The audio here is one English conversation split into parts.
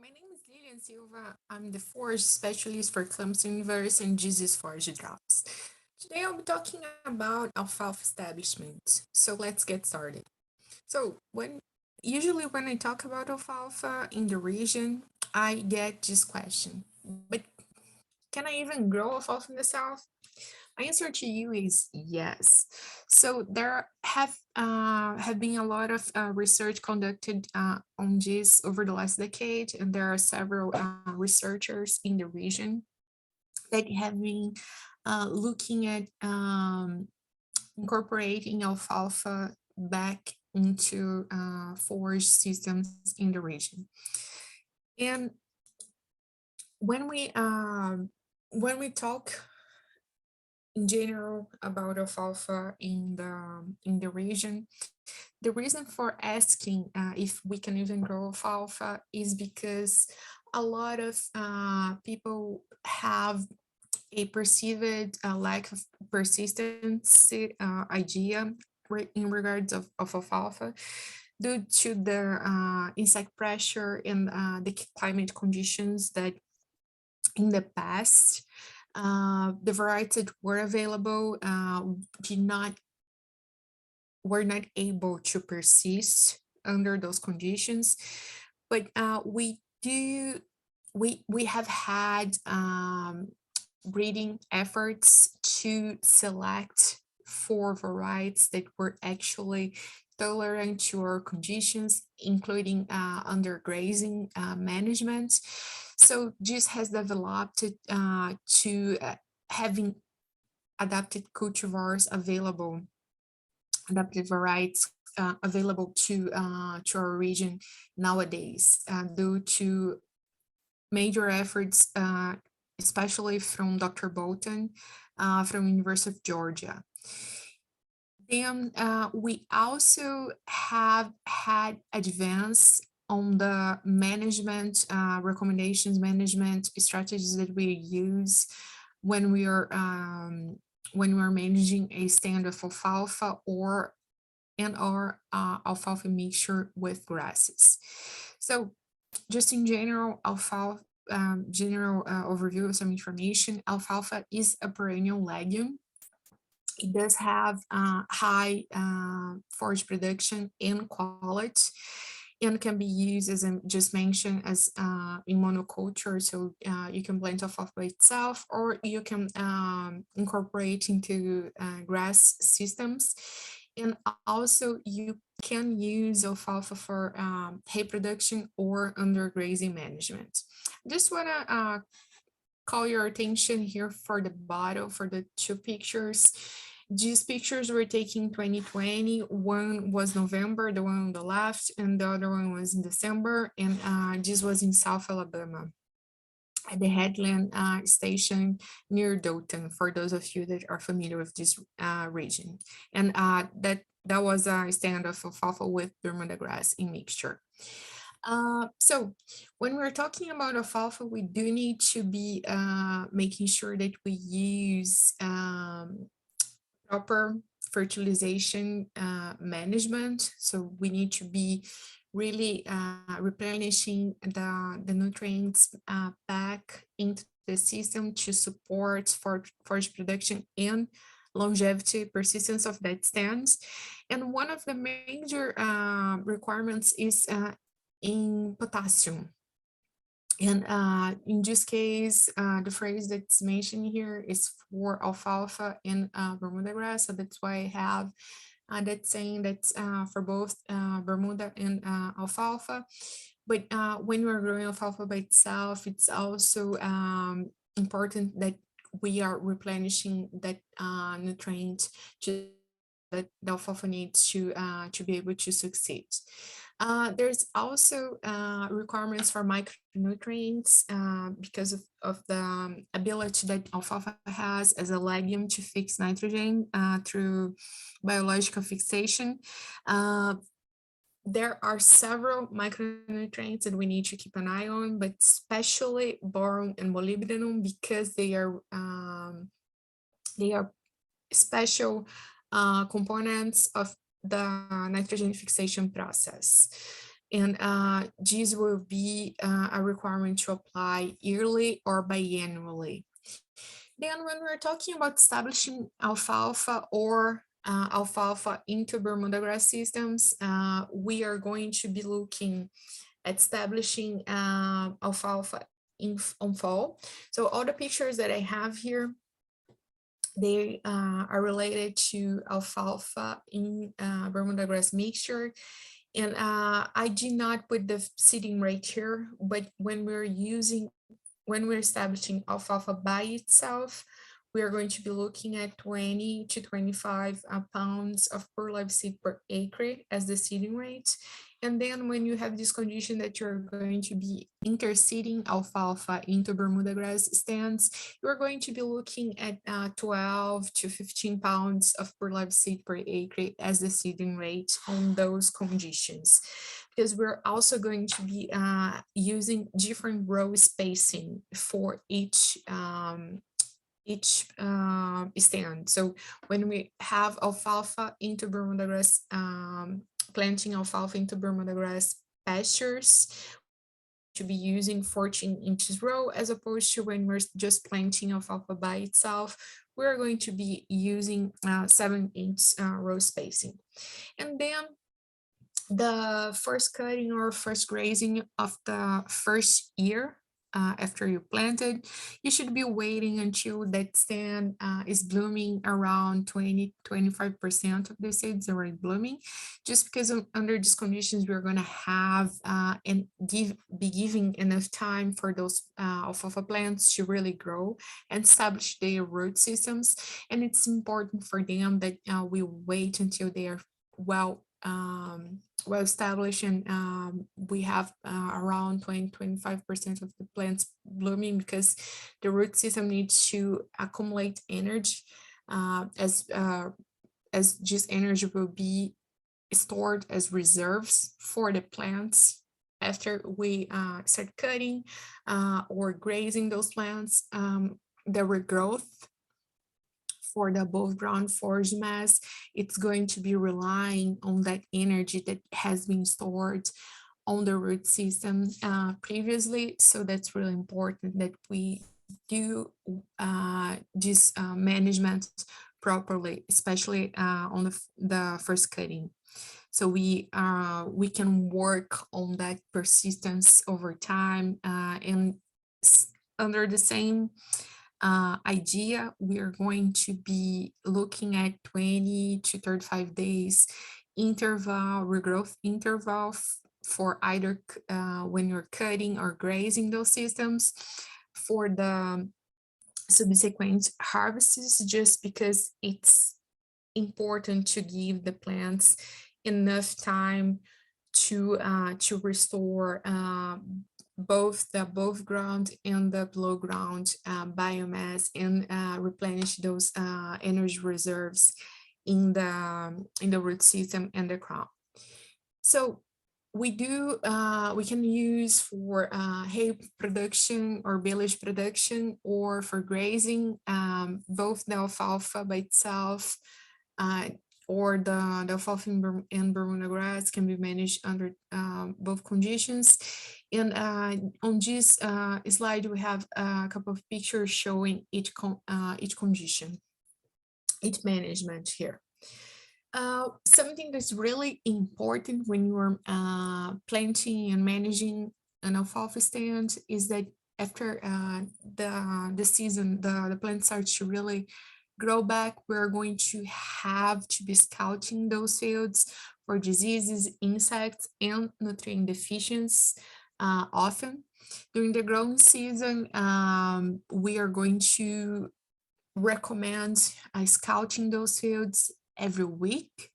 My name is Lilian Silva. I'm the Forage specialist for Clemson Universe and Jesus Forage drops. Today I'll be talking about alfalfa establishment. So let's get started. So when I talk about alfalfa in the region, I get this question. But can I even grow alfalfa in the south? My answer to you is yes. So there have been a lot of research conducted on this over the last decade, and there are several researchers in the region that have been looking at incorporating alfalfa back into forage systems in the region. And when we um, when we talk in general about alfalfa in the region. The reason for asking if we can even grow alfalfa is because a lot of people have a perceived lack of persistency idea in regards of alfalfa due to the insect pressure and the climate conditions that in the past the varieties that were available did not were not able to persist under those conditions. But we have had breeding efforts to select for varieties that were actually tolerant to our conditions, including undergrazing management. So this has developed to having adapted cultivars available, adapted varieties to our region nowadays, due to major efforts, especially from Dr. Bolton from University of Georgia. Then we also have had advance on the management recommendations, management strategies that we use when we are managing a stand of alfalfa or alfalfa mixture with grasses. So just in general, alfalfa, general overview of some information, alfalfa is a perennial legume. It does have high forage production and quality, and can be used, as I just mentioned, as in monoculture. So you can plant alfalfa by itself, or you can incorporate into grass systems. And also you can use alfalfa for hay production or undergrazing management. Just want to call your attention here for the bottom, for the two pictures. These pictures were taken in 2020. One was November, the one on the left, and the other one was in December. And this was in South Alabama at the Headland station near Dothan, for those of you that are familiar with this region. And that was a stand of alfalfa with Bermuda grass in mixture. So when we're talking about alfalfa, we do need to be making sure that we use proper fertilization management. So we need to be really replenishing the nutrients back into the system to support forage production and longevity, persistence of that stands. And one of the major requirements is in potassium. And in this case, the phrase that's mentioned here is for alfalfa and Bermuda grass. So that's why I have that saying that's for both Bermuda and alfalfa. But when we're growing alfalfa by itself, it's also important that we are replenishing that nutrient that the alfalfa needs to be able to succeed. There's also requirements for micronutrients because of the ability that alfalfa has as a legume to fix nitrogen through biological fixation. There are several micronutrients that we need to keep an eye on, but especially boron and molybdenum, because they are special components of the nitrogen fixation process. And this will be a requirement to apply yearly or biannually. Then when we're talking about establishing alfalfa or alfalfa into Bermuda grass systems, we are going to be looking at establishing alfalfa on fall. So all the pictures that I have here, they are related to alfalfa in Bermuda grass mixture. And I did not put the seeding rate here, but when we're establishing alfalfa by itself, we are going to be looking at 20 to 25 pounds of per live seed per acre as the seeding rate. And then when you have this condition that you're going to be interseeding alfalfa into Bermuda grass stands, you're going to be looking at 12 to 15 pounds of per live seed per acre as the seeding rate on those conditions. Because we're also going to be using different row spacing for each stand. So when we have alfalfa into Bermuda grass, planting alfalfa into Bermuda grass pastures, to be using 14 inches row, as opposed to when we're just planting alfalfa by itself, we're going to be using 7-inch row spacing. And then the first cutting or first grazing of the first year after you planted, you should be waiting until that stand is blooming around 20-25% of the seeds already blooming, just because under these conditions we're going to have and be giving enough time for those alfalfa plants to really grow and establish their root systems. And it's important for them that we wait until they are well established, and we have around 20-25% of the plants blooming, because the root system needs to accumulate energy as this energy will be stored as reserves for the plants after we start cutting or grazing those plants. The regrowth for the above ground forage mass, it's going to be relying on that energy that has been stored on the root system previously. So that's really important that we do this management properly, especially on the first cutting. So we can work on that persistence over time, and under the same idea, we are going to be looking at 20 to 35 days interval, regrowth interval for either when you're cutting or grazing those systems for the subsequent harvests, just because it's important to give the plants enough time to restore both the above ground and the below ground biomass, and replenish those energy reserves in the root system and the crop. So we can use for hay production or silage production, or for grazing, both the alfalfa by itself or the alfalfa and Bermuda grass can be managed under both conditions. And on this slide, we have a couple of pictures showing each condition, each management here. Something that's really important when you're planting and managing an alfalfa stand is that after the season, the plant starts to really grow back, we're going to have to be scouting those fields for diseases, insects, and nutrient deficiencies often. During the growing season, we are going to recommend scouting those fields every week.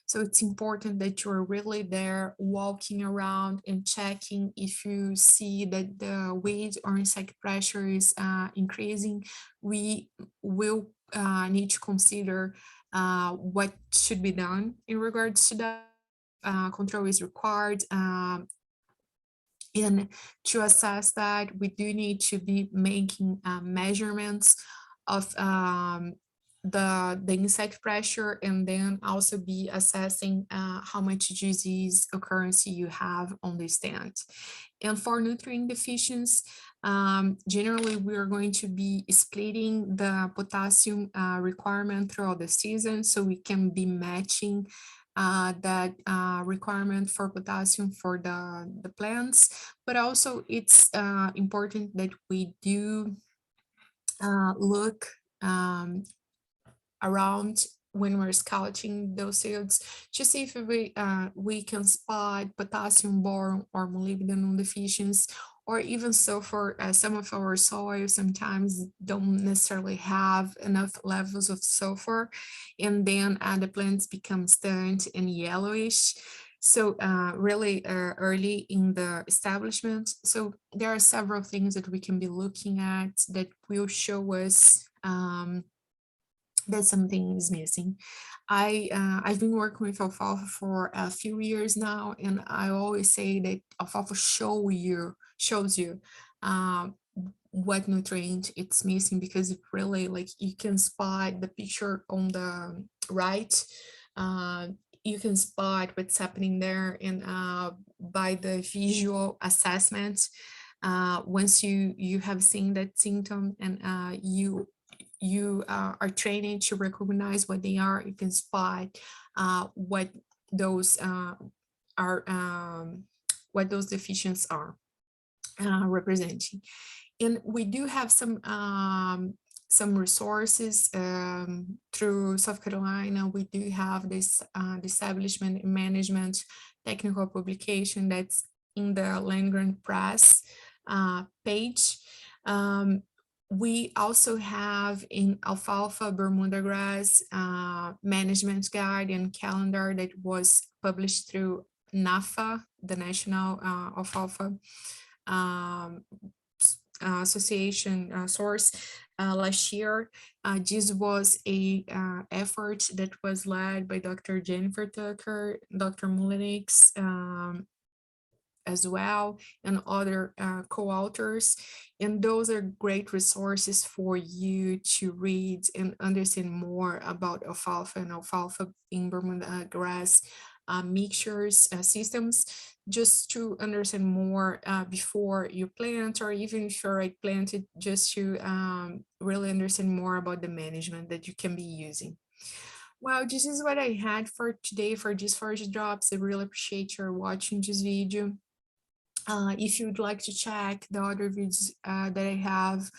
So it's important that you're really there walking around and checking if you see that the weed or insect pressure is increasing. We will need to consider what should be done in regards to that. Control is required. And to assess that, we do need to be making measurements of the insect pressure, and then also be assessing how much disease occurrence you have on the stand. And for nutrient deficiency, generally we are going to be splitting the potassium requirement throughout the season, so we can be matching that requirement for potassium for the plants. But also it's important that we do look around when we're scouting those fields to see if we can spot potassium, boron, or molybdenum deficiency, or even sulfur. Some of our soil sometimes don't necessarily have enough levels of sulfur, and then the plants become stunted and yellowish. So really early in the establishment. So there are several things that we can be looking at that will show us that something is missing. I've been working with alfalfa for a few years now, and I always say that alfalfa shows you what nutrient it's missing, because it really, like, you can spot the picture on the right. Uh, you can spot what's happening there, and by the visual assessment, once you have seen that symptom, and you are training to recognize what they are, you can spot what those are, what those deficiencies are representing. And we do have some resources through South Carolina. We do have this the establishment and management technical publication that's in the land grant press page. We also have in alfalfa-bermudagrass management guide and calendar that was published through NAFA, the National Alfalfa Association source last year. This was a effort that was led by Dr. Jennifer Tucker, Dr. Mullenix, as well, and other co-authors. And those are great resources for you to read and understand more about alfalfa and alfalfa in Bermuda grass mixtures systems, just to understand more before you plant, or even if you're already planted, just to really understand more about the management that you can be using. Well, this is what I had for today for these Forage drops. I really appreciate your watching this video. If you'd like to check the other videos that I have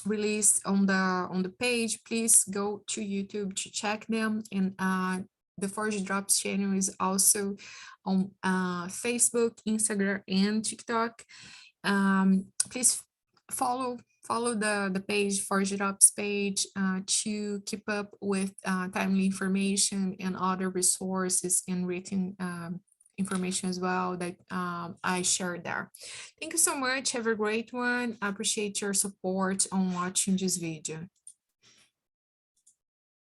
released on the page, please go to YouTube to check them. And the Forage Drops channel is also on Facebook, Instagram, and TikTok. Please follow the page, Forage Drops page, to keep up with timely information and other resources and written information as well that I shared there. Thank you so much. Have a great one. I appreciate your support on watching this video.